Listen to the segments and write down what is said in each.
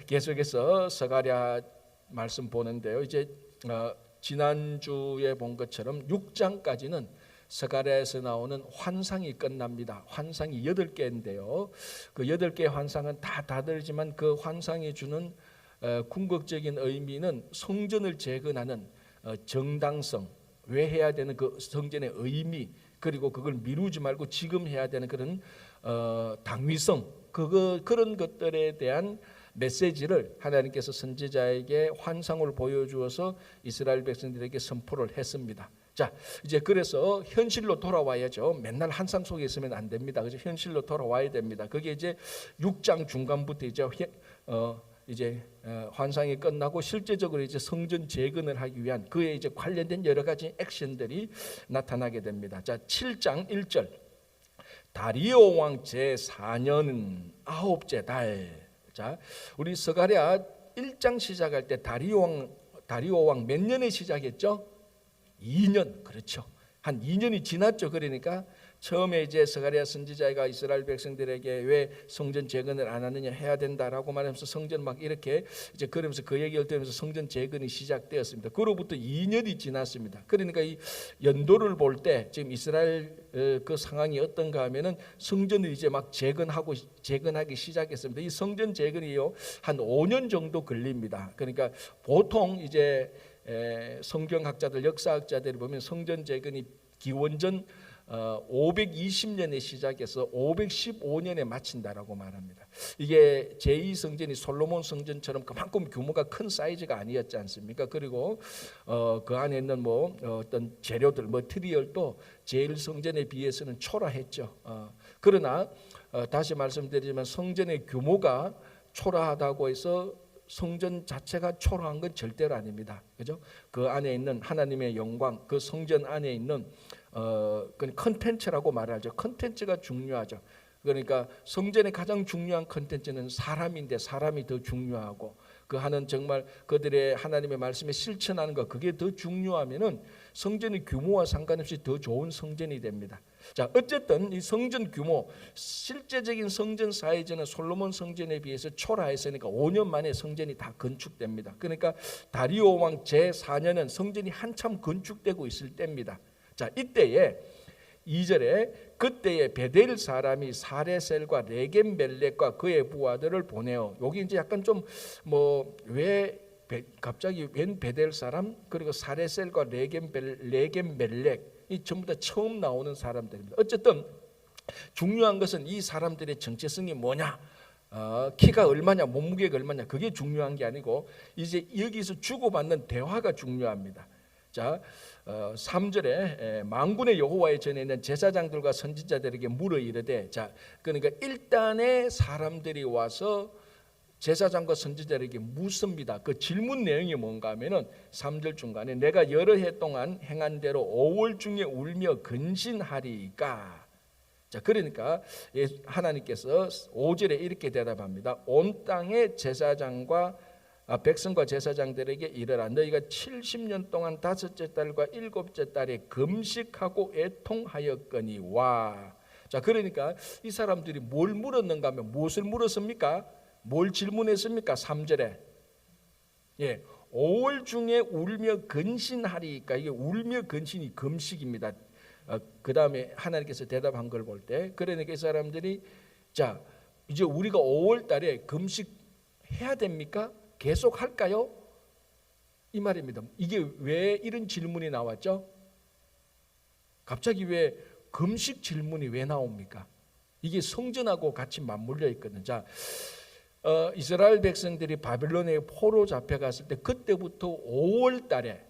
계속해서 스가랴 말씀 보는데요. 이제 지난주에 본 것처럼 6장까지는 스가랴에서 나오는 환상이 끝납니다. 환상이 8개인데요. 그 8개의 환상은 다 다르지만 그 환상이 주는 궁극적인 의미는 성전을 재건하는 정당성, 왜 해야 되는 그 성전의 의미, 그리고 그걸 미루지 말고 지금 해야 되는 그런 당위성, 그런 것들에 대한 메시지를 하나님께서 선지자에게 환상을 보여주어서 이스라엘 백성들에게 선포를 했습니다. 자, 이제 그래서 현실로 돌아와야죠. 맨날 환상 속에 있으면 안 됩니다. 그래서 현실로 돌아와야 됩니다. 그게 이제 6장 중간부터 이제 환상이 끝나고 실제적으로 이제 성전 재건을 하기 위한 그에 이제 관련된 여러 가지 액션들이 나타나게 됩니다. 자, 7장 1절. 다리오 왕 제4년 9째 달. 자, 우리 스가랴 1장 시작할 때 다리오 왕 몇 년에 시작했죠? 2년. 그렇죠. 한 2년이 지났죠. 그러니까 처음에 이제 스가랴 선지자가 이스라엘 백성들에게 왜 성전 재건을 안 하느냐, 해야 된다라고 말하면서 성전 막 이렇게 이제 그러면서 그 얘기를 들으면서 성전 재건이 시작되었습니다. 그로부터 2년이 지났습니다. 그러니까 이 연도를 볼 때 지금 이스라엘 그 상황이 어떤가 하면은 성전을 이제 막 재건하기 시작했습니다. 이 성전 재건이요 한 5년 정도 걸립니다. 그러니까 보통 이제 성경학자들, 역사학자들이 보면 성전 재건이 기원전 520년에 시작해서 515년에 마친다라고 말합니다. 이게 제2성전이 솔로몬 성전처럼 그만큼 규모가 큰 사이즈가 아니었지 않습니까? 그리고 그 안에 있는 어떤 재료들, 트리얼도 제1성전에 비해서는 초라했죠. 그러나 다시 말씀드리지만 성전의 규모가 초라하다고 해서 성전 자체가 초라한 건 절대로 아닙니다. 그죠? 그 안에 있는 하나님의 영광, 그 성전 안에 있는 그 컨텐츠라고 말하죠. 컨텐츠가 중요하죠. 그러니까 성전의 가장 중요한 컨텐츠는 사람인데 사람이 더 중요하고 그 하는 정말 그들의 하나님의 말씀에 실천하는 것, 그게 더 중요하면은 성전의 규모와 상관없이 더 좋은 성전이 됩니다. 자, 어쨌든 이 성전 규모, 실제적인 성전 사이즈는 솔로몬 성전에 비해서 초라했으니까 5년 만에 성전이 다 건축됩니다. 그러니까 다리오 왕 제4년은 성전이 한참 건축되고 있을 때입니다. 자, 이때에 2절에 그때에 베델 사람이 사레셀과 레겜멜렉과 그의 부하들을 보내어. 여기 이제 약간 좀 왜 갑자기 웬 베델 사람, 그리고 사레셀과 레겜멜렉, 이 전부 다 처음 나오는 사람들입니다. 어쨌든 중요한 것은 이 사람들의 정체성이 뭐냐, 키가 얼마냐, 몸무게가 얼마냐, 그게 중요한 게 아니고 이제 여기서 주고받는 대화가 중요합니다. 자, 3절에 만군의 여호와의 전에 있는 제사장들과 선지자들에게 물어 이르되, 자, 그러니까 일단에 사람들이 와서 제사장과 선지자들에게 묻습니다. 그 질문 내용이 뭔가 하면은 3절 중간에 내가 여러 해 동안 행한 대로 5월 중에 울며 근신하리까. 자, 그러니까 하나님께서 5절에 이렇게 대답합니다. 온 땅의 제사장과 백성과 제사장들에게 이르라. 너희가 70년 동안 5째 달과 7째 달에 금식하고 애통하였거니와. 자, 그러니까 이 사람들이 뭘 물었는가 하면 무엇을 물었습니까? 뭘 질문했습니까? 3절에 5월 중에 울며 근신하리까. 이게 울며 근신이 금식입니다. 그 다음에 하나님께서 대답한 걸 볼 때, 그러니까 이 사람들이 자, 이제 우리가 5월 달에 금식해야 됩니까? 계속 할까요? 이 말입니다. 이게 왜 이런 질문이 나왔죠? 갑자기 왜 금식 질문이 왜 나옵니까? 이게 성전하고 같이 맞물려 있거든요. 자, 이스라엘 백성들이 바빌론에 포로 잡혀갔을 때 그때부터 5월 달에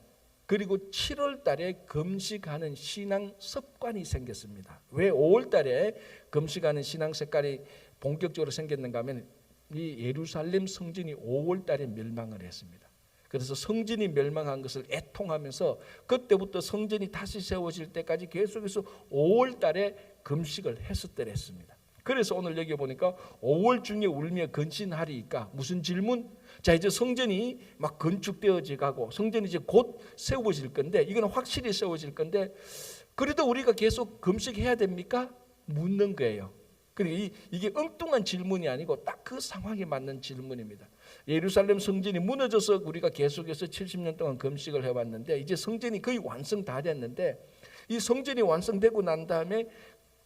그리고 7월 달에 금식하는 신앙 습관이 생겼습니다. 왜 5월 달에 금식하는 신앙 습관이 본격적으로 생겼는가 하면 이 예루살렘 성전이 5월 달에 멸망을 했습니다. 그래서 성전이 멸망한 것을 애통하면서 그때부터 성전이 다시 세워질 때까지 계속해서 5월 달에 금식을 했었더랬습니다. 그래서 오늘 여기 보니까 5월 중에 울며 근신하리까. 무슨 질문? 자, 이제 성전이 막 건축되어져 가고 성전이 이제 곧 세워질 건데, 이거는 확실히 세워질 건데, 그래도 우리가 계속 금식해야 됩니까? 묻는 거예요. 그리고 이게 엉뚱한 질문이 아니고 딱 그 상황에 맞는 질문입니다. 예루살렘 성전이 무너져서 우리가 계속해서 70년 동안 금식을 해왔는데 이제 성전이 거의 완성 다 됐는데 이 성전이 완성되고 난 다음에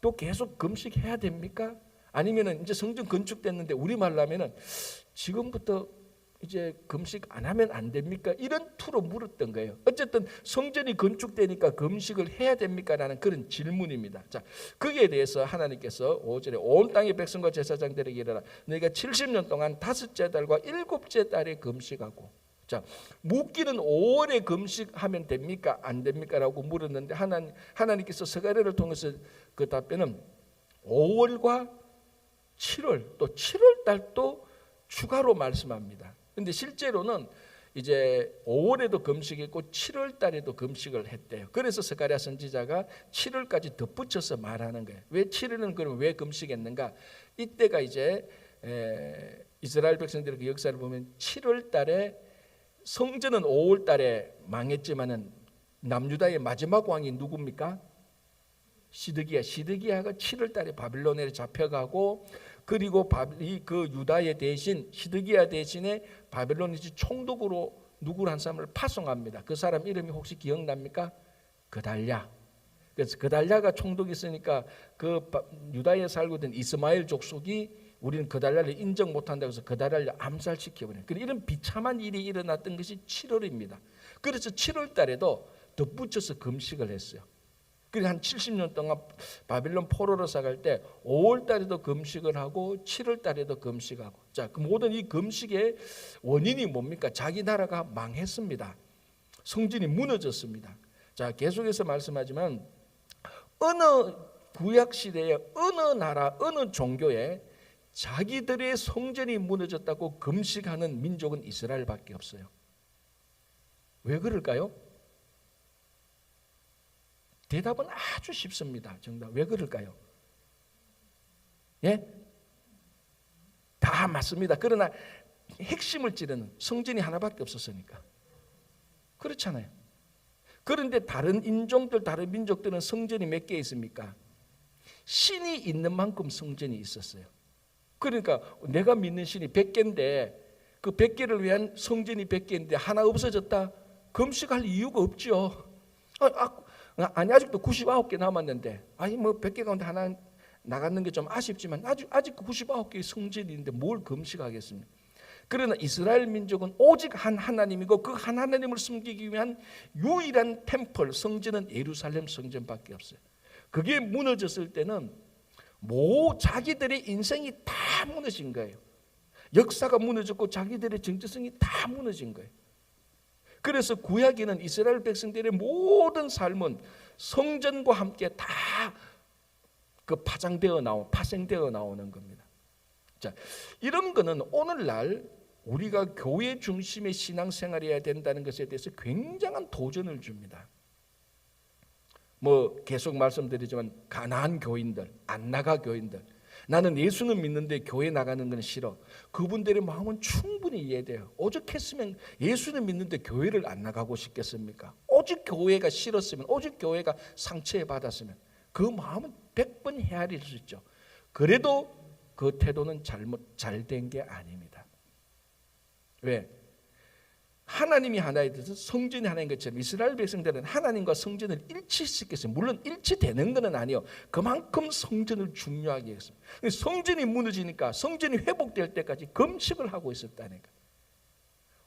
또 계속 금식해야 됩니까? 아니면은 이제 성전 건축됐는데 우리말로 하면은 지금부터 이제 금식 안 하면 안 됩니까? 이런 투로 물었던 거예요. 어쨌든 성전이 건축되니까 금식을 해야 됩니까? 라는 그런 질문입니다. 자, 거기에 대해서 하나님께서 5절에 온 땅의 백성과 제사장들에게 이르라 너희가 70년 동안 다섯째 달과 일곱째 달에 금식하고 자, 묻기는 5월에 금식하면 됩니까? 안 됩니까? 라고 물었는데 하나님께서 스가랴를 통해서 그 답변은 5월과 7월 또 7월 달도 추가로 말씀합니다. 근데 실제로는 이제 5월에도 금식했고 7월 달에도 금식을 했대요. 그래서 스가랴 선지자가 7월까지 덧붙여서 말하는 거예요. 왜 7월은 그럼 왜 금식했는가? 이때가 이제 이스라엘 백성들의 그 역사를 보면 7월 달에 성전은 5월 달에 망했지만은 남유다의 마지막 왕이 누굽니까? 시드기야가 7월 달에 바빌론에 잡혀가고 그리고 그 유다의 대신 시드기야 대신에 바벨론이 총독으로 누구 한 사람을 파송합니다. 그 사람 이름이 혹시 기억납니까? 그달랴. 그래서 그달랴가 총독이 있으니까 그 유다에 살고 있던 이스마엘 족속이 우리는 그달랴를 인정 못한다고 해서 그달랴를 암살시켜버려요. 이런 비참한 일이 일어났던 것이 7월입니다. 그래서 7월 달에도 덧붙여서 금식을 했어요. 그리고 한 70년 동안 바빌론 포로로 사갈 때 5월 달에도 금식을 하고 7월 달에도 금식하고 자, 그 모든 이 금식의 원인이 뭡니까? 자기 나라가 망했습니다. 성전이 무너졌습니다. 자, 계속해서 말씀하지만 어느 구약 시대에 어느 나라 어느 종교에 자기들의 성전이 무너졌다고 금식하는 민족은 이스라엘밖에 없어요. 왜 그럴까요? 대답은 아주 쉽습니다. 정답. 왜 그럴까요? 예? 다 맞습니다. 그러나 핵심을 찌르는 성전이 하나밖에 없었으니까. 그렇잖아요. 그런데 다른 인종들, 다른 민족들은 성전이 몇 개 있습니까? 신이 있는 만큼 성전이 있었어요. 그러니까 내가 믿는 신이 100개인데 그 100개를 위한 성전이 100개인데 하나 없어졌다? 금식할 이유가 없죠. 아니 아직도 99개 남았는데 아니 뭐 100개 가운데 하나 나갔는 게 좀 아쉽지만 아직 99개의 성전이 있는데 뭘 금식하겠습니까? 그러나 이스라엘 민족은 오직 한 하나님이고 그 한 하나님을 섬기기 위한 유일한 템플 성전은 예루살렘 성전밖에 없어요. 그게 무너졌을 때는 자기들의 인생이 다 무너진 거예요. 역사가 무너졌고 자기들의 정체성이 다 무너진 거예요. 그래서 구약에는 이스라엘 백성들의 모든 삶은 성전과 함께 다 파생되어 나오는 겁니다. 자, 이런 거는 오늘날 우리가 교회 중심의 신앙생활이어야 된다는 것에 대해서 굉장한 도전을 줍니다. 계속 말씀드리지만 가나안 교인들, 안나가 교인들, 나는 예수는 믿는데 교회 나가는 건 싫어. 그분들의 마음은 충분히 이해돼요. 오죽했으면 예수는 믿는데 교회를 안 나가고 싶겠습니까? 오직 교회가 싫었으면, 오직 교회가 상처에 받았으면 그 마음은 100번 헤아릴 수 있죠. 그래도 그 태도는 잘된 게 아닙니다. 왜? 하나님이 하나에 대해서 성전이 하나인 것처럼 이스라엘 백성들은 하나님과 성전을 일치시켰어요. 물론 일치되는 것은 아니요. 그만큼 성전을 중요하게 했습니다. 성전이 무너지니까 성전이 회복될 때까지 금식을 하고 있었다니까.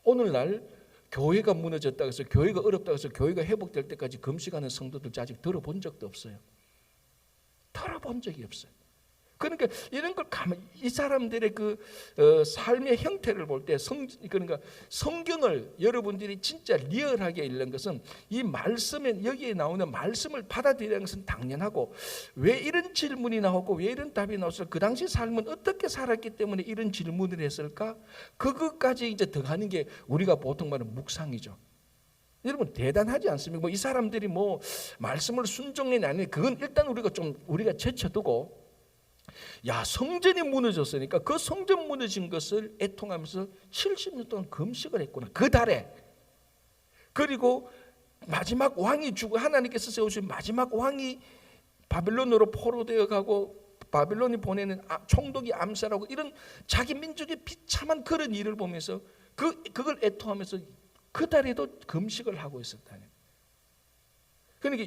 오늘날 교회가 무너졌다고 해서 교회가 어렵다고 해서 교회가 회복될 때까지 금식하는 성도들 아직 들어본 적도 없어요. 들어본 적이 없어요. 그러니까 이런 걸 이 사람들의 그 삶의 형태를 볼 때 그러니까 성경을 여러분들이 진짜 리얼하게 읽는 것은 이 말씀에 여기에 나오는 말씀을 받아들이는 것은 당연하고 왜 이런 질문이 나오고 왜 이런 답이 나왔을까? 그 당시 삶은 어떻게 살았기 때문에 이런 질문을 했을까? 그것까지 이제 더하는 게 우리가 보통 말하는 묵상이죠. 여러분 대단하지 않습니까? 이 사람들이 말씀을 순종했냐 아니 그건 일단 우리가 제쳐두고 야 성전이 무너졌으니까 그 성전 무너진 것을 애통하면서 70년 동안 금식을 했구나. 그 달에 그리고 마지막 왕이 하나님께서 세우신 마지막 왕이 바빌론으로 포로되어 가고 바빌론이 보내는 총독이 암살하고 이런 자기 민족의 비참한 그런 일을 보면서 그걸 애통하면서 그달에도 금식을 하고 있었다는. 그러니까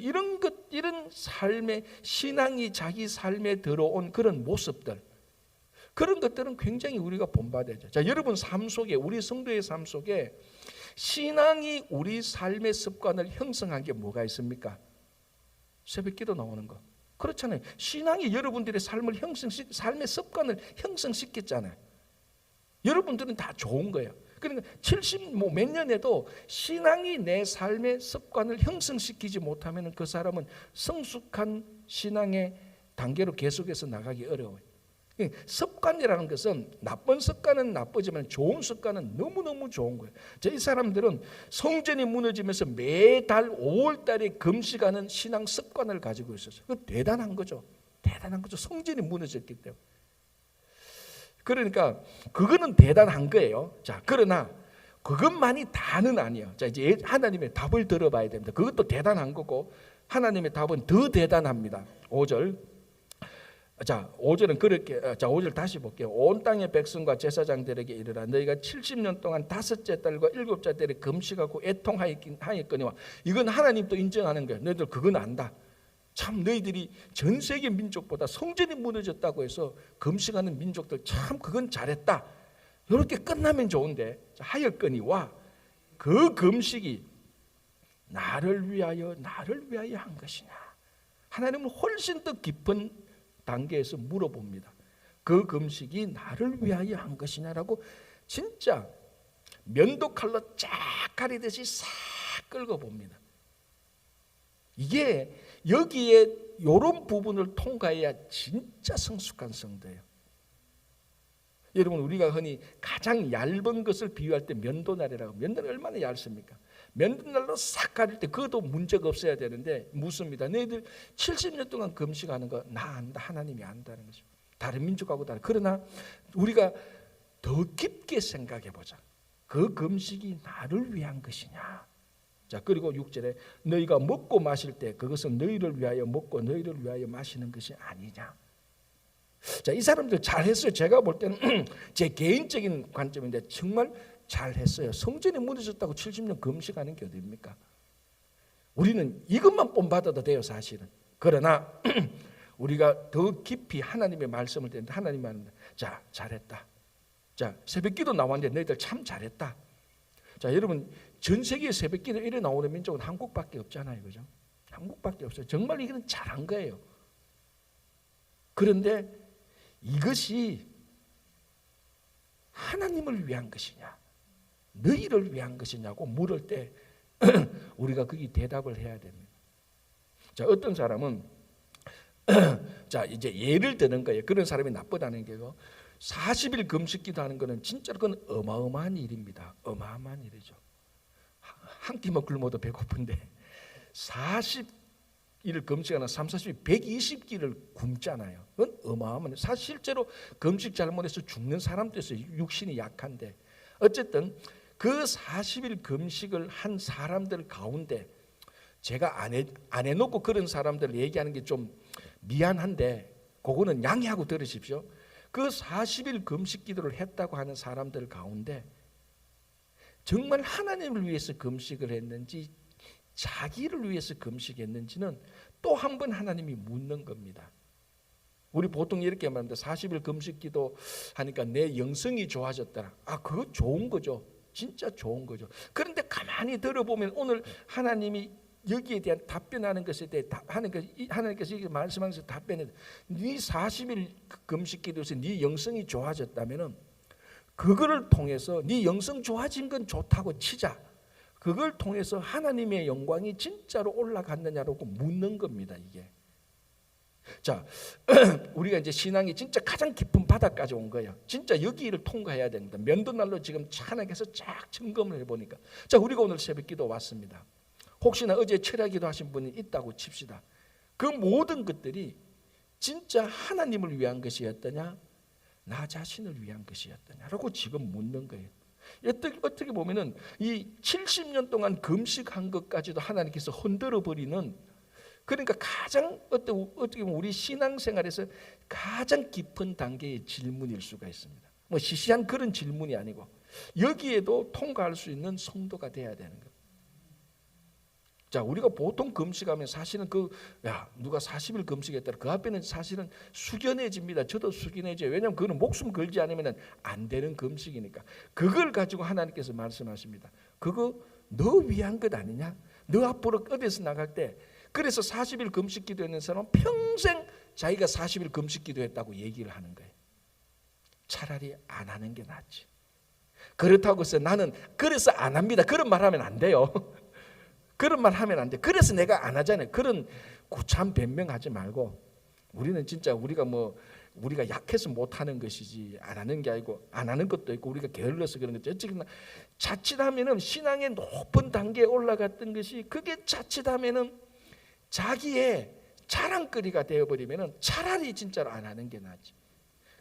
이런 삶의 신앙이 자기 삶에 들어온 그런 모습들, 그런 것들은 굉장히 우리가 본받아야죠. 자, 여러분 삶 속에, 우리 성도의 삶 속에 신앙이 우리 삶의 습관을 형성한 게 뭐가 있습니까? 새벽기도 나오는 거. 그렇잖아요. 신앙이 여러분들의 삶의 습관을 형성시켰잖아요. 여러분들은 다 좋은 거예요. 그러니까 70 몇 년에도 신앙이 내 삶의 습관을 형성시키지 못하면 그 사람은 성숙한 신앙의 단계로 계속해서 나가기 어려워요. 습관이라는 것은 나쁜 습관은 나쁘지만 좋은 습관은 너무너무 좋은 거예요. 이 사람들은 성전이 무너지면서 매달 5월 달에 금식하는 신앙 습관을 가지고 있었어요. 그 대단한 거죠. 대단한 거죠. 성전이 무너졌기 때문에. 그러니까 그거는 대단한 거예요. 자, 그러나 그것만이 다는 아니에요. 자, 이제 하나님의 답을 들어봐야 됩니다. 그것도 대단한 거고 하나님의 답은 더 대단합니다. 5절. 자, 5절은 그렇게, 자, 5절 다시 볼게요. 온 땅의 백성과 제사장들에게 이르라. 너희가 70년 동안 다섯째 달과 일곱째 달에 금식하고 애통하였거니와. 이건 하나님도 인정하는 거예요. 너희들 그건 안다. 참 너희들이 전 세계 민족보다 성전이 무너졌다고 해서 금식하는 민족들 참 그건 잘했다. 이렇게 끝나면 좋은데, 하였거니와 그 금식이 나를 위하여 한 것이냐. 하나님은 훨씬 더 깊은 단계에서 물어봅니다. 그 금식이 나를 위하여 한 것이냐라고 진짜 면도칼로 쫙 가리듯이 싹 긁어봅니다. 이게 여기에 이런 부분을 통과해야 진짜 성숙한 성도예요. 여러분, 우리가 흔히 가장 얇은 것을 비유할 때 면도날이라고. 면도날이 얼마나 얇습니까? 면도날로 싹 가릴 때 그것도 문제가 없어야 되는데 묻습니다. 너희들 70년 동안 금식하는 거 나 안다. 하나님이 안다는 거죠. 다른 민족하고 다르다. 그러나 우리가 더 깊게 생각해 보자. 그 금식이 나를 위한 것이냐. 자, 그리고 6절에 너희가 먹고 마실 때 그것은 너희를 위하여 먹고 너희를 위하여 마시는 것이 아니냐. 자, 이 사람들 잘했어요. 제가 볼 때는 제 개인적인 관점인데 정말 잘했어요. 성전이 무너졌다고 70년 금식하는 게 어디입니까? 우리는 이것만 본받아도 돼요, 사실은. 그러나 우리가 더 깊이 하나님의 말씀을 듣는데 하나님 말합니다. 자, 잘했다. 자, 새벽기도 나왔는데 너희들 참 잘했다. 자, 여러분, 전 세계 새벽기도 이래 나오는 민족은 한국밖에 없잖아요, 그죠? 한국밖에 없어요. 정말 이거는 잘한 거예요. 그런데 이것이 하나님을 위한 것이냐, 너희를 위한 것이냐고 물을 때 우리가 거기 대답을 해야 됩니다. 자, 어떤 사람은 자, 이제 예를 드는 거예요. 그런 사람이 나쁘다는 게요. 40일 금식기도 하는 거는 진짜로 그건 어마어마한 일입니다. 어마어마한 일이죠. 한 끼만 굶어도 배고픈데 40일 금식하는 3, 40일 120끼를 굶잖아요. 그건 어마어마한. 사실 실제로 금식 잘못해서 죽는 사람도 있어요. 육신이 약한데. 어쨌든 그 40일 금식을 한 사람들 가운데 제가 안 해놓고 그런 사람들 얘기하는 게 좀 미안한데 그거는 양해하고 들으십시오. 그 40일 금식 기도를 했다고 하는 사람들 가운데 정말 하나님을 위해서 금식을 했는지 자기를 위해서 금식했는지는 또 한 번 하나님이 묻는 겁니다. 우리 보통 이렇게 말합니다. 40일 금식 기도 하니까 내 영성이 좋아졌더라. 그거 좋은 거죠. 진짜 좋은 거죠. 그런데 가만히 들어보면 오늘 하나님이 여기에 대한 답변하는 것에 대해 하나님께서 이렇게 말씀하면서 답변해. 네 40일 금식 기도에서 네 영성이 좋아졌다면은 그거를 통해서 네 영성 좋아진 건 좋다고 치자. 그걸 통해서 하나님의 영광이 진짜로 올라갔느냐라고 묻는 겁니다, 이게. 자, 우리가 이제 신앙이 진짜 가장 깊은 바닥까지 온 거예요. 진짜 여기를 통과해야 됩니다. 면도날로 지금 찬양해서 쫙 점검을 해보니까. 자, 우리가 오늘 새벽기도 왔습니다. 혹시나 어제 철야기도 하신 분이 있다고 칩시다. 그 모든 것들이 진짜 하나님을 위한 것이었더냐, 나 자신을 위한 것이었더냐라고 지금 묻는 거예요. 어떻게 보면은 이 70년 동안 금식한 것까지도 하나님께서 흔들어 버리는 그러니까 가장 어떻게 보면 우리 신앙생활에서 가장 깊은 단계의 질문일 수가 있습니다. 뭐 시시한 그런 질문이 아니고 여기에도 통과할 수 있는 성도가 돼야 되는 거예요. 자, 우리가 보통 금식하면 사실은 누가 40일 금식했다, 그 앞에는 사실은 숙연해집니다. 저도 숙연해져요. 왜냐하면 그거는 목숨 걸지 않으면 안 되는 금식이니까. 그걸 가지고 하나님께서 말씀하십니다. 그거 너 위한 것 아니냐? 너 앞으로 어디서 나갈 때, 그래서 40일 금식 기도했는 사람은 평생 자기가 40일 금식 기도했다고 얘기를 하는 거예요. 차라리 안 하는 게 낫지. 그렇다고 해서 나는 그래서 안 합니다, 그런 말 하면 안 돼요. 그런 말 하면 안 돼. 그래서 내가 안 하잖아요. 그런 구참 변명하지 말고, 우리는 진짜 우리가 약해서 못 하는 것이지 안 하는 게 아니고, 안 하는 것도 있고 우리가 게을러서 그런 거죠. 어쨌든 자칫하면은 신앙의 높은 단계에 올라갔던 것이, 그게 자칫하면은 자기의 자랑거리가 되어버리면은 차라리 진짜로 안 하는 게 낫지.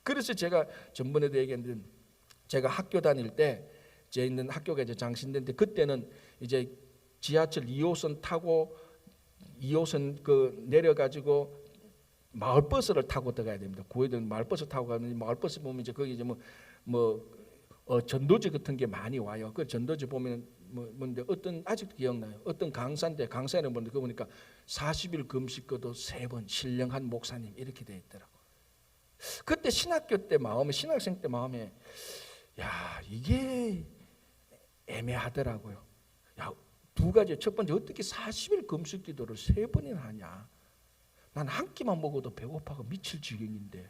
그래서 제가 전번에도 얘기했는데, 제가 학교 다닐 때 제 있는 학교가 이제 장신대인데, 그때는 이제 지하철 2호선 타고 2호선 내려가지고 마을버스를 타고 들어가야 됩니다. 구회동 마을버스 타고 가는데, 마을버스 보면 이제 거기 이제 전도지 같은 게 많이 와요. 그 전도지 보면 뭔데 어떤, 아직도 기억나요. 어떤 강사인데, 강사를 보는데 그 보니까 40일 금식거도 3번 신령한 목사님 이렇게 돼 있더라고. 그때 신학교 때 마음에, 신학생 때 마음에, 야, 이게 애매하더라고요. 야, 두 가지. 첫 번째, 어떻게 40일 금식 기도를 3번이나 하냐? 난 한 끼만 먹어도 배고파서 미칠 지경인데,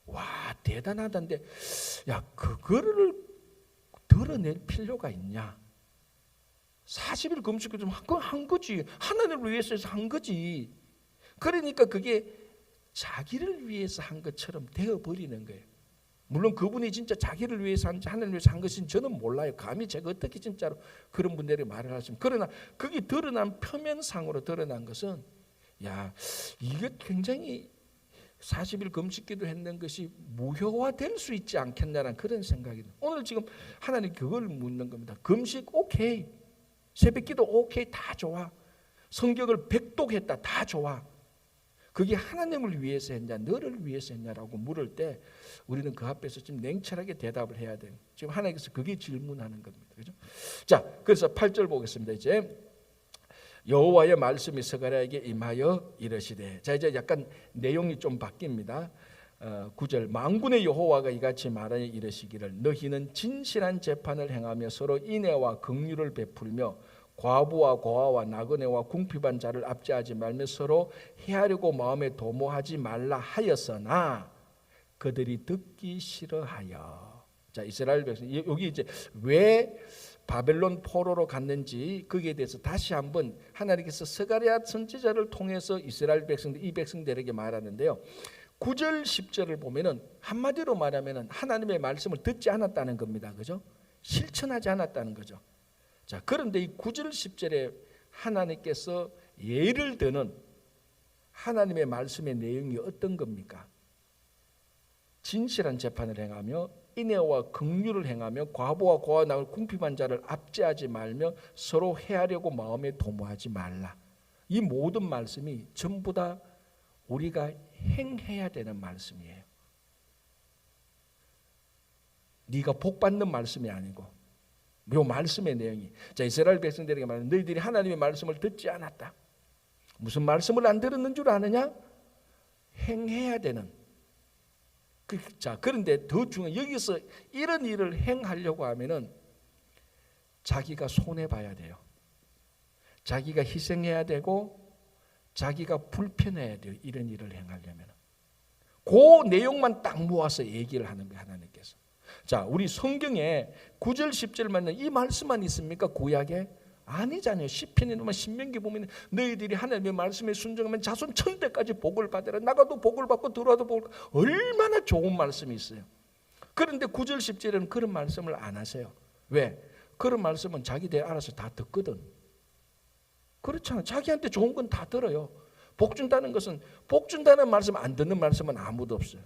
와, 대단하다는데, 야, 그거를 드러낼 필요가 있냐? 40일 금식 기도 한 거지. 하나님을 위해서 한 거지. 그러니까 그게 자기를 위해서 한 것처럼 되어버리는 거예요. 물론 그분이 진짜 자기를 위해서 한지 하나님을 위해서 한 것인지 저는 몰라요. 감히 제가 어떻게 진짜로 그런 분들이 말을 하시면. 그러나 그게 드러난, 표면상으로 드러난 것은, 야, 이게 굉장히 40일 금식기도 했는 것이 무효화될 수 있지 않겠냐는 그런 생각이 들어요. 오늘 지금 하나님 그걸 묻는 겁니다. 금식 오케이, 새벽기도 오케이, 다 좋아. 성경을 백독했다, 다 좋아. 그게 하나님을 위해서 했냐, 너를 위해서 했냐라고 물을 때 우리는 그 앞에서 좀 냉철하게 대답을 해야 돼요. 지금 하나님께서 그게 질문하는 겁니다. 그죠? 자, 그래서 8절 보겠습니다. 이제 여호와의 말씀이 스가랴에게 임하여 이르시되. 자, 이제 약간 내용이 좀 바뀝니다. 9절, 만군의 여호와가 이같이 말하여 이르시기를, 너희는 진실한 재판을 행하며 서로 인애와 긍휼을 베풀며 과부와 고아와 나그네와 궁핍한 자를 압제하지 말며 서로 해하려고 마음에 도모하지 말라 하였으나 그들이 듣기 싫어하여. 자, 이스라엘 백성, 여기 이제 왜 바벨론 포로로 갔는지 거기에 대해서 다시 한번 하나님께서 스가랴 선지자를 통해서 이스라엘 백성들, 이 백성들에게 말하는데요. 9절 10절을 보면은 한마디로 말하면은 하나님의 말씀을 듣지 않았다는 겁니다. 그죠? 실천하지 않았다는 거죠. 자, 그런데 이 9절 10절에 하나님께서 예를 드는 하나님의 말씀의 내용이 어떤 겁니까? 진실한 재판을 행하며 인애와 긍휼을 행하며 과부와 고아 나그네 궁핍한 자를 압제하지 말며 서로 해하려고 마음에 도모하지 말라. 이 모든 말씀이 전부 다 우리가 행해야 되는 말씀이에요. 네가 복 받는 말씀이 아니고, 이 말씀의 내용이, 자, 이스라엘 백성들에게 말하는, 너희들이 하나님의 말씀을 듣지 않았다. 무슨 말씀을 안 들었는 줄 아느냐? 행해야 되는. 자, 그런데 더 중요한, 여기서 이런 일을 행하려고 하면은 자기가 손해 봐야 돼요. 자기가 희생해야 되고 자기가 불편해야 돼요. 이런 일을 행하려면. 그 내용만 딱 모아서 얘기를 하는 거예요, 하나님께서. 자, 우리 성경에 9절 10절만 이 말씀만 있습니까? 구약에? 아니잖아요. 시편이나 신명기 보면 너희들이 하나님의 말씀에 순종하면 자손 천대까지 복을 받으라. 나가도 복을 받고 들어와도 복을 받고. 얼마나 좋은 말씀이 있어요. 그런데 9절 10절에는 그런 말씀을 안 하세요. 왜? 그런 말씀은 자기들 알아서 다 듣거든. 그렇잖아. 자기한테 좋은 건 다 들어요. 복 준다는 것은, 복 준다는 말씀 안 듣는 말씀은 아무도 없어요.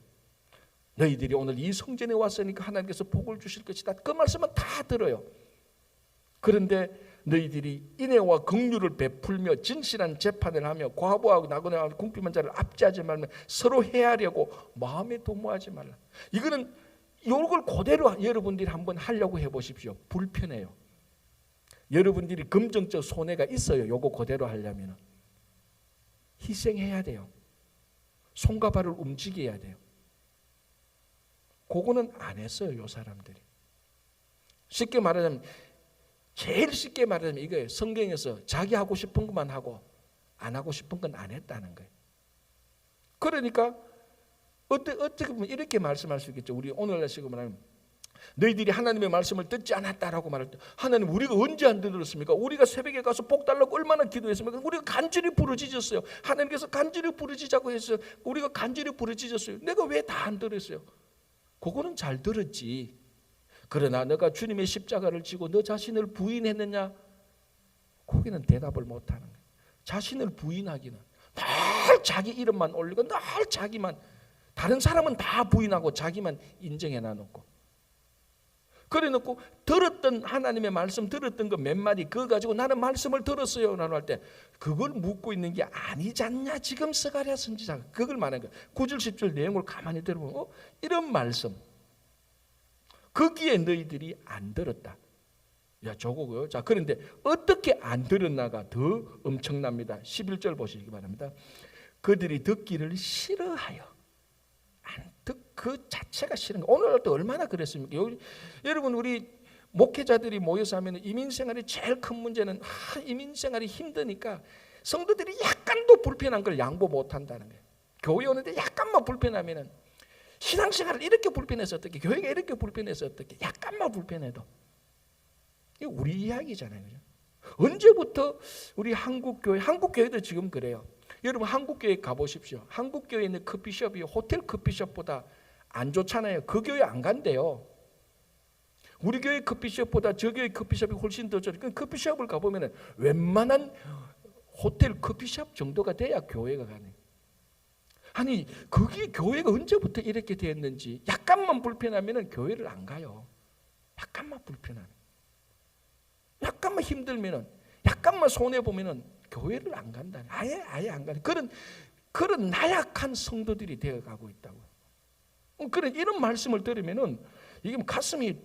너희들이 오늘 이 성전에 왔으니까 하나님께서 복을 주실 것이다. 그 말씀은 다 들어요. 그런데 너희들이 인애와 긍휼을 베풀며 진실한 재판을 하며 과부하고 나그네와 궁핍한 자를 압제하지 말며 서로 해하려고 마음에 도모하지 말라. 이거는 이걸 그대로 여러분들이 한번 하려고 해보십시오. 불편해요. 여러분들이 금전적 손해가 있어요. 요거 그대로 하려면 희생해야 돼요. 손과 발을 움직여야 돼요. 그거는 안 했어요. 요 사람들이. 쉽게 말하자면, 제일 쉽게 말하자면 이거예요. 성경에서 자기 하고 싶은 것만 하고 안 하고 싶은 건 안 했다는 거예요. 그러니까 어떻게 보면 이렇게 말씀할 수 있겠죠. 우리 오늘날 식으로 말하면, 너희들이 하나님의 말씀을 듣지 않았다라고 말할 때, 하나님 우리가 언제 안 들었습니까? 우리가 새벽에 가서 복 달라고 얼마나 기도했습니까? 우리가 간절히 부르짖었어요. 하나님께서 간절히 부르짖자고 했어요. 우리가 간절히 부르짖었어요. 내가 왜 다 안 들었어요? 그거는 잘 들었지. 그러나 너가 주님의 십자가를 지고 너 자신을 부인했느냐? 거기는 대답을 못하는 거예요. 자신을 부인하기는 늘 자기 이름만 올리고 늘 자기만, 다른 사람은 다 부인하고 자기만 인정해 놔놓고, 그래 놓고 들었던 하나님의 말씀 들었던 거 몇 마디 그거 가지고 나는 말씀을 들었어요 라고 할 때 그걸 묻고 있는 게 아니지 않냐. 지금 스가랴 선지자가 그걸 말하는 거예요. 9절 10절 내용을 가만히 들어보면 이런 말씀, 거기에 너희들이 안 들었다. 야, 저거고요. 자, 그런데 어떻게 안 들었나가 더 엄청납니다. 11절 보시기 바랍니다. 그들이 듣기를 싫어하여. 그 자체가 싫은 거. 오늘 또 얼마나 그랬습니까? 여러분, 우리 목회자들이 모여서 하면 이민생활이 제일 큰 문제는 이민생활이 힘드니까 성도들이 약간도 불편한 걸 양보 못한다는 거예요. 교회 오는데 약간만 불편하면은, 신앙생활을 이렇게 불편해서 어떻게, 교회가 이렇게 불편해서 어떻게, 약간만 불편해도 이게 우리 이야기잖아요. 그죠? 언제부터 우리 한국교회도 지금 그래요. 여러분 한국교회 가보십시오. 한국교회에 있는 커피숍이 호텔 커피숍보다 안 좋잖아요. 그 교회 안 간대요. 우리 교회 커피숍보다 저 교회 커피숍이 훨씬 더 좋아요. 커피숍을 가보면 웬만한 호텔 커피숍 정도가 돼야 교회가 가네. 아니, 그게 교회가 언제부터 이렇게 됐는지. 약간만 불편하면 교회를 안 가요. 약간만 불편하면, 약간만 힘들면, 약간만 손해보면 교회를 안 간다. 아예 안 간다. 그런 나약한 성도들이 되어가고 있다고. 그런 이런 말씀을 들으면은 이게 가슴이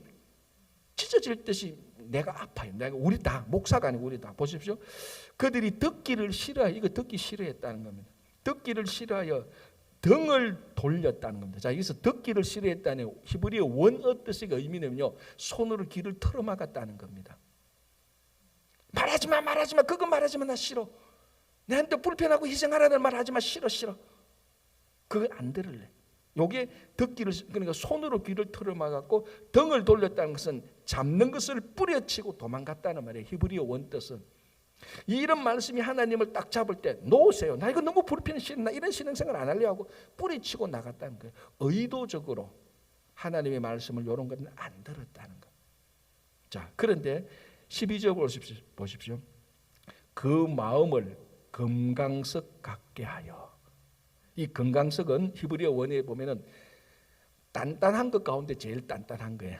찢어질 듯이 내가 아파요. 우리 다, 목사가 아니고 우리 다. 보십시오. 그들이 듣기를 싫어하여, 이거 듣기 싫어했다는 겁니다. 듣기를 싫어하여 등을 돌렸다는 겁니다. 자, 여기서 듣기를 싫어했다는 히브리어 원어 뜻의 의미는요, 손으로 귀를 틀어막았다는 겁니다. 말하지 마, 그거 말하지 마, 나 싫어. 내한테 불편하고 희생하라는 말 하지 마, 싫어. 그거 안 들을래. 요게 듣기를, 그러니까 손으로 귀를 틀어막았고, 등을 돌렸다는 것은 잡는 것을 뿌려치고 도망갔다는 말이에요. 히브리어 원뜻은. 이런 말씀이 하나님을 딱 잡을 때 놓으세요. 나 이거 너무 불편해, 싫어. 나 이런 신앙생활 안 하려고 하고 뿌리치고 나갔다는 거예요. 의도적으로 하나님의 말씀을 이런 것은 안 들었다는 거예요. 자, 그런데 12절 보십시오. 그 마음을 금강석 같게 하여. 이 금강석은 히브리어 원어에 보면은 단단한 것 가운데 제일 단단한 거예요.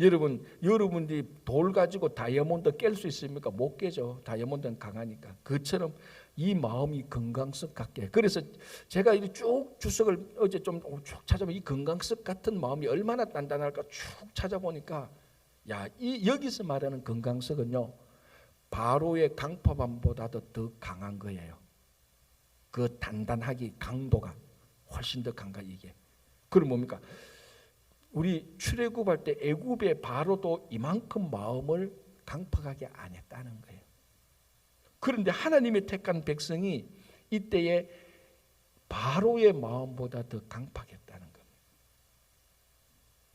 여러분들이 돌 가지고 다이아몬드 깰 수 있습니까? 못 깨죠. 다이아몬드는 강하니까. 그처럼 이 마음이 금강석 같게. 그래서 제가 이 쭉 주석을 어제 좀 쭉 찾아보면 이 금강석 같은 마음이 얼마나 단단할까 쭉 찾아보니까, 야, 여기서 말하는 금강석은요, 바로의 강파반보다도 더 강한 거예요. 그 단단하기, 강도가 훨씬 더 강가 이게. 그럼 뭡니까? 우리 출애굽할 때 애굽의 바로도 이만큼 마음을 강팍하게 안 했다는 거예요. 그런데 하나님의 택한 백성이 이때에 바로의 마음보다 더 강팍했다는 겁니다.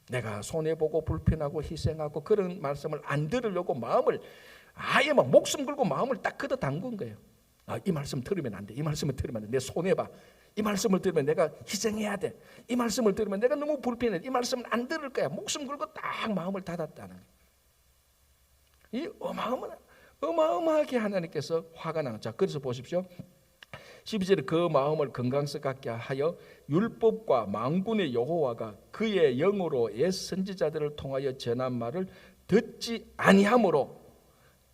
내가 손해보고 불편하고 희생하고 그런 말씀을 안 들으려고 마음을 아예 막 목숨 걸고 마음을 딱 걷어 담근 거예요. 이 말씀 들으면 안 돼. 이 말씀을 들으면 안 돼. 내 손해봐. 이 말씀을 들으면 내가 희생해야 돼. 이 말씀을 들으면 내가 너무 불편해. 이 말씀을 안 들을 거야. 목숨 걸고 딱 마음을 닫았다는 거예요. 이 어마어마하게 하나님께서 화가 나는. 자, 그래서 보십시오. 12절에 그 마음을 금강석 같게 하여 율법과 만군의 여호와가 그의 영으로 옛 선지자들을 통하여 전한 말을 듣지 아니하므로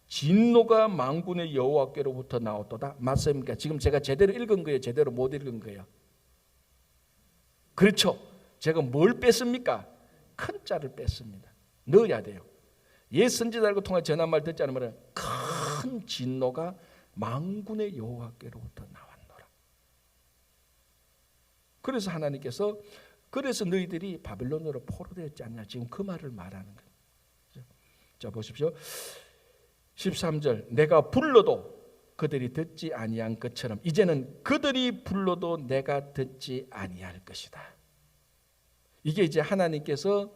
진노가 만군의 여호와께로부터 나왔도다. 맞습니까? 지금 제가 제대로 읽은 거예요? 제대로 못 읽은 거예요? 그렇죠. 제가 뭘 뺐습니까? 큰 자를 뺐습니다. 넣어야 돼요. 옛 선지자들과 통해 전한 말 듣지 않으면 큰 진노가 만군의 여호와께로부터 나왔노라. 그래서 하나님께서 그래서 너희들이 바벨론으로 포로되었지 않냐, 지금 그 말을 말하는 거예요. 자 보십시오. 13절, 내가 불러도 그들이 듣지 아니한 것처럼 이제는 그들이 불러도 내가 듣지 아니할 것이다. 이게 이제 하나님께서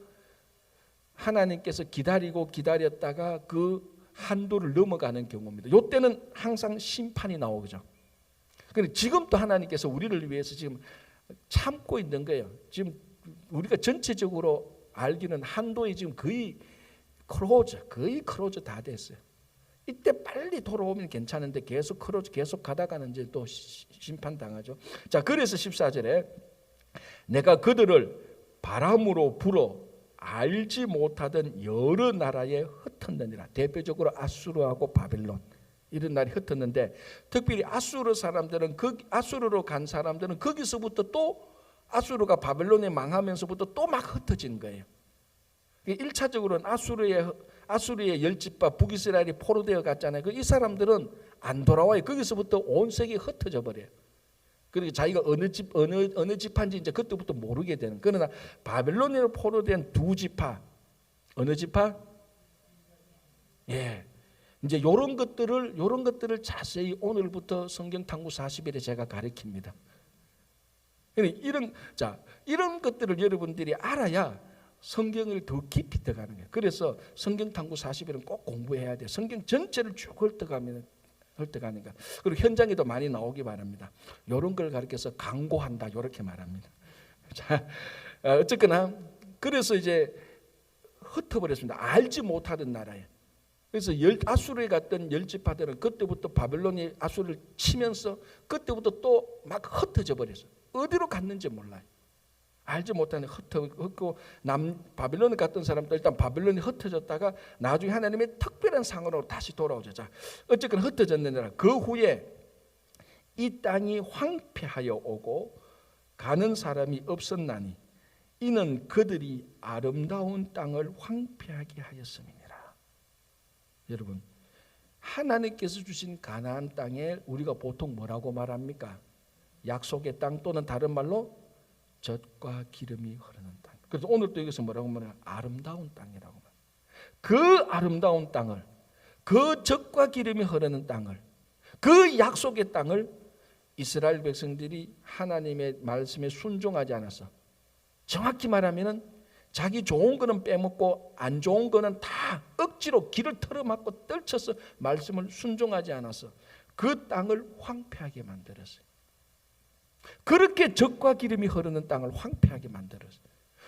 기다리고 기다렸다가 그 한도를 넘어가는 경우입니다. 이때는 항상 심판이 나오죠. 그런데 지금도 하나님께서 우리를 위해서 지금 참고 있는 거예요. 지금 우리가 전체적으로 알기는 한도에 지금 거의 크로즈 다 됐어요. 이때 빨리 돌아오면 괜찮은데 계속 가다가는 이제 또 심판 당하죠. 자, 그래서 14절에 내가 그들을 바람으로 불어 알지 못하던 여러 나라에 흩었느니라. 대표적으로 아수르하고 바벨론 이런 나라에 흩었는데, 특별히 아수르로 간 사람들은 거기서부터 또 아수르가 바벨론에 망하면서부터 또 막 흩어진 거예요. 1차적으로는 아수르의 열집파 북이스라엘이 포로되어 갔잖아요. 이 사람들은 안 돌아와요. 거기서부터 온 세계에 흩어져 버려요. 그리고 자기가 어느 집파인지 이제 그때부터 모르게 되는. 그러나 바벨론으로 포로된 두 지파, 어느 지파? 예, 이제 이런 것들을 자세히 오늘부터 성경 탐구 40일에 제가 가르칩니다. 이런 것들을 여러분들이 알아야 성경을 더 깊이 들어가는 거예요. 그래서 성경 탐구 40일은 꼭 공부해야 돼요. 성경 전체를 쭉 훑어가는 거. 그리고 현장에도 많이 나오기 바랍니다. 이런 걸 가르쳐서 강고한다 이렇게 말합니다. 자, 어쨌거나 그래서 이제 흩어버렸습니다. 알지 못하던 나라에. 그래서 아수르에 갔던 열지파들은 그때부터 바벨론이 아수르를 치면서 그때부터 또 막 흩어져 버렸어요. 어디로 갔는지 몰라요. 알지 못하는 흩고 바벨론에 갔던 사람들 일단 바벨론이 흩어졌다가 나중에 하나님의 특별한 상으로 다시 돌아오죠. 자, 어쨌든 흩어졌느니라. 그 후에 이 땅이 황폐하여 오고 가는 사람이 없었나니 이는 그들이 아름다운 땅을 황폐하게 하였음이니라. 여러분, 하나님께서 주신 가나안 땅에 우리가 보통 뭐라고 말합니까? 약속의 땅, 또는 다른 말로 젖과 기름이 흐르는 땅. 그래서 오늘도 여기서 뭐라고 말해요? 아름다운 땅이라고 말해요. 그 아름다운 땅을, 그 젖과 기름이 흐르는 땅을, 그 약속의 땅을 이스라엘 백성들이 하나님의 말씀에 순종하지 않아서, 정확히 말하면 자기 좋은 거는 빼먹고 안 좋은 거는 다 억지로 길을 털어막고 떨쳐서 말씀을 순종하지 않아서 그 땅을 황폐하게 만들었어요. 그렇게 젖과 기름이 흐르는 땅을 황폐하게 만들었어요.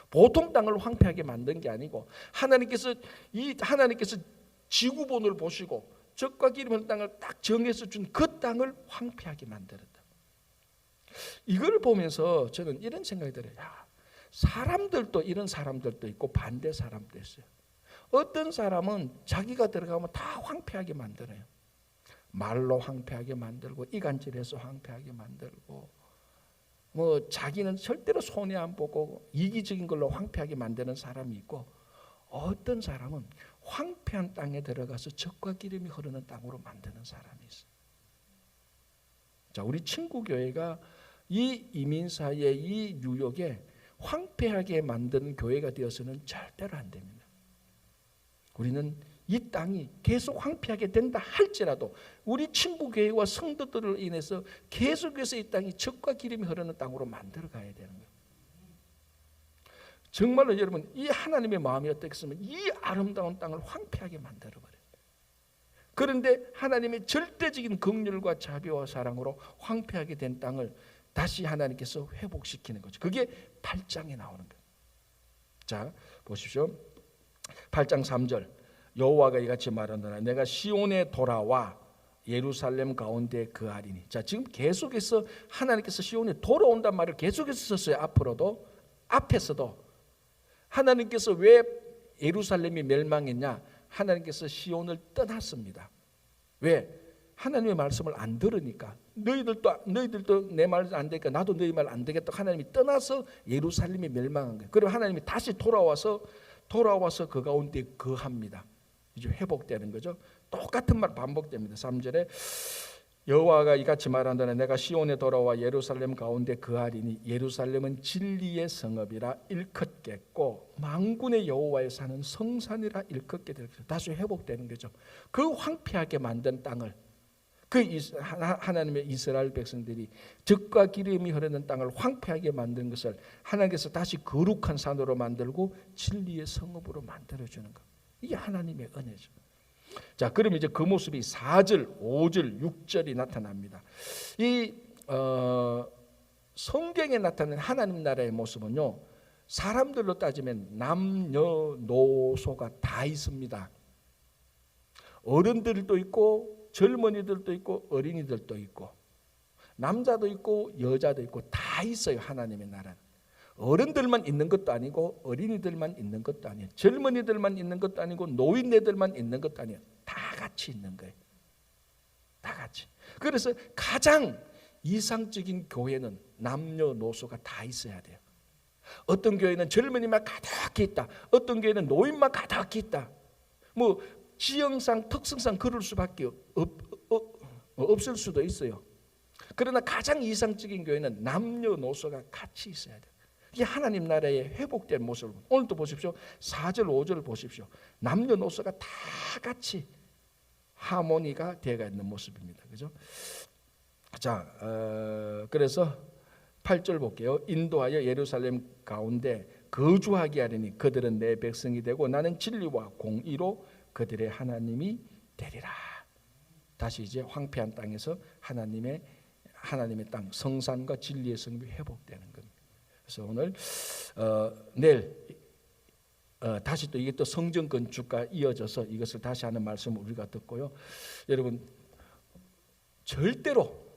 보통 땅을 황폐하게 만든 게 아니고 하나님께서 지구본을 보시고 젖과 기름 흐르는 땅을 딱 정해서 준 그 땅을 황폐하게 만들었다. 이걸 보면서 저는 이런 생각이 들어요. 사람들도 이런 사람들도 있고 반대 사람도 있어요. 어떤 사람은 자기가 들어가면 다 황폐하게 만들어요. 말로 황폐하게 만들고 이간질해서 황폐하게 만들고 자기는 절대로 손해 안 보고 이기적인 걸로 황폐하게 만드는 사람이 있고, 어떤 사람은 황폐한 땅에 들어가서 젖과 기름이 흐르는 땅으로 만드는 사람이 있어요. 자, 우리 친구 교회가 이 이민사회, 이 뉴욕에 황폐하게 만드는 교회가 되어서는 절대로 안 됩니다. 우리는 이 땅이 계속 황폐하게 된다 할지라도 우리 친구 교회와 성도들을 인해서 계속해서 이 땅이 젖과 기름이 흐르는 땅으로 만들어 가야 되는 거예요. 정말로 여러분, 이 하나님의 마음이 어떻겠으면 이 아름다운 땅을 황폐하게 만들어 버려요. 그런데 하나님의 절대적인 긍휼과 자비와 사랑으로 황폐하게 된 땅을 다시 하나님께서 회복시키는 거죠. 그게 8장에 나오는 거예요. 자, 보십시오. 8장 3절. 여호와가 이같이 말하노라. 내가 시온에 돌아와 예루살렘 가운데 거하리니. 자, 지금 계속해서 하나님께서 시온에 돌아온단 말을 계속해서 썼어요. 앞에서도 하나님께서 왜 예루살렘이 멸망했냐? 하나님께서 시온을 떠났습니다. 왜? 하나님의 말씀을 안 들으니까. 너희들도 내 말 안 되니까 나도 너희 말 안 되겠다. 하나님이 떠나서 예루살렘이 멸망한 거예요. 그리고 하나님이 다시 돌아와서 그 가운데 거합니다. 이제 회복되는 거죠. 똑같은 말 반복됩니다. 3절에 여호와가 이같이 말한다네. 내가 시온에 돌아와 예루살렘 가운데 거하리니 예루살렘은 진리의 성읍이라 일컫겠고 만군의 여호와의 산은 성산이라 일컫게 될 것이다. 다시 회복되는 거죠. 그 황폐하게 만든 땅을, 그 하나님의 이스라엘 백성들이 젖과 기름이 흐르는 땅을 황폐하게 만든 것을 하나님께서 다시 거룩한 산으로 만들고 진리의 성읍으로 만들어주는 것. 이게 하나님의 은혜죠. 자, 그럼 이제 그 모습이 4절, 5절, 6절이 나타납니다. 이 성경에 나타나는 하나님 나라의 모습은요, 사람들로 따지면 남녀노소가 다 있습니다. 어른들도 있고 젊은이들도 있고 어린이들도 있고 남자도 있고 여자도 있고 다 있어요. 하나님의 나라는 어른들만 있는 것도 아니고 어린이들만 있는 것도 아니에요. 젊은이들만 있는 것도 아니고 노인네들만 있는 것도 아니에요. 다 같이 있는 거예요. 다 같이. 그래서 가장 이상적인 교회는 남녀노소가 다 있어야 돼요. 어떤 교회는 젊은이만 가득히 있다. 어떤 교회는 노인만 가득히 있다. 뭐 지형상 특성상 그럴 수밖에 없을 수도 있어요. 그러나 가장 이상적인 교회는 남녀노소가 같이 있어야 돼요. 이게 하나님 나라의 회복된 모습을 오늘도 보십시오. 4절 5절을 보십시오. 남녀노소가 다 같이 하모니가 되어 있는 모습입니다. 그죠? 자, 그래서 8절 볼게요. 인도하여 예루살렘 가운데 거주하게 하리니 그들은 내 백성이 되고 나는 진리와 공의로 그들의 하나님이 되리라. 다시 이제 황폐한 땅에서 하나님의 땅 성산과 진리의 성이 회복되는 겁니다. 그래서 오늘 내일 다시 또 이게 또 성전 건축과 이어져서 이것을 다시 하는 말씀을 우리가 듣고요. 여러분 절대로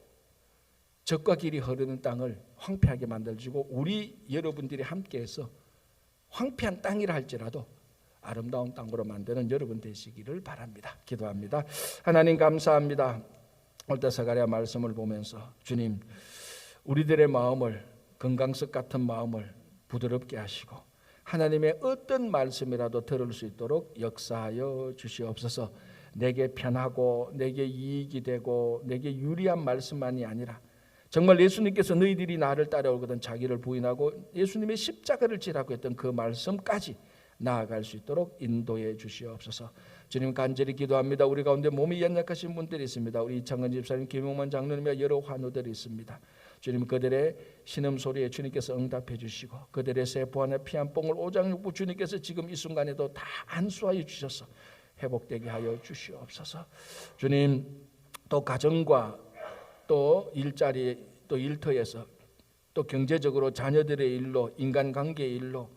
젖과 길이 흐르는 땅을 황폐하게 만들어주고 우리 여러분들이 함께해서 황폐한 땅이라 할지라도 아름다운 땅으로 만드는 여러분 되시기를 바랍니다. 기도합니다. 하나님 감사합니다. 오늘 사가랴 말씀을 보면서 주님 우리들의 마음을 건강석 같은 마음을 부드럽게 하시고 하나님의 어떤 말씀이라도 들을 수 있도록 역사하여 주시옵소서. 내게 편하고 내게 이익이 되고 내게 유리한 말씀만이 아니라 정말 예수님께서 너희들이 나를 따라오거든 자기를 부인하고 예수님의 십자가를 지라고 했던 그 말씀까지 나아갈 수 있도록 인도해 주시옵소서. 주님 간절히 기도합니다. 우리 가운데 몸이 연약하신 분들이 있습니다. 우리 이창근 집사님, 김용만 장로님과 여러 환우들이 있습니다. 주님 그들의 신음소리에 주님께서 응답해 주시고 그들의 세포 안에 피 한 뽕을 오장육부 주님께서 지금 이 순간에도 다 안수하여 주셔서 회복되게 하여 주시옵소서. 주님 또 가정과 또 일자리 또 일터에서 또 경제적으로 자녀들의 일로 인간관계의 일로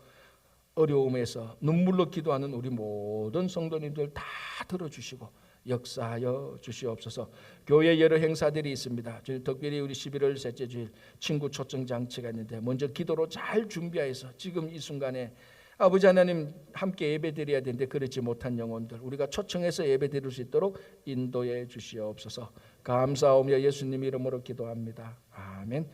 어려움에서 눈물로 기도하는 우리 모든 성도님들 다 들어주시고 역사하여 주시옵소서. 교회 여러 행사들이 있습니다. 특별히 우리 11월 셋째 주일 친구 초청 장치가 있는데 먼저 기도로 잘 준비해서 지금 이 순간에 아버지 하나님 함께 예배드려야 되는데 그렇지 못한 영혼들 우리가 초청해서 예배드릴 수 있도록 인도해 주시옵소서. 감사하며 예수님 이름으로 기도합니다. 아멘.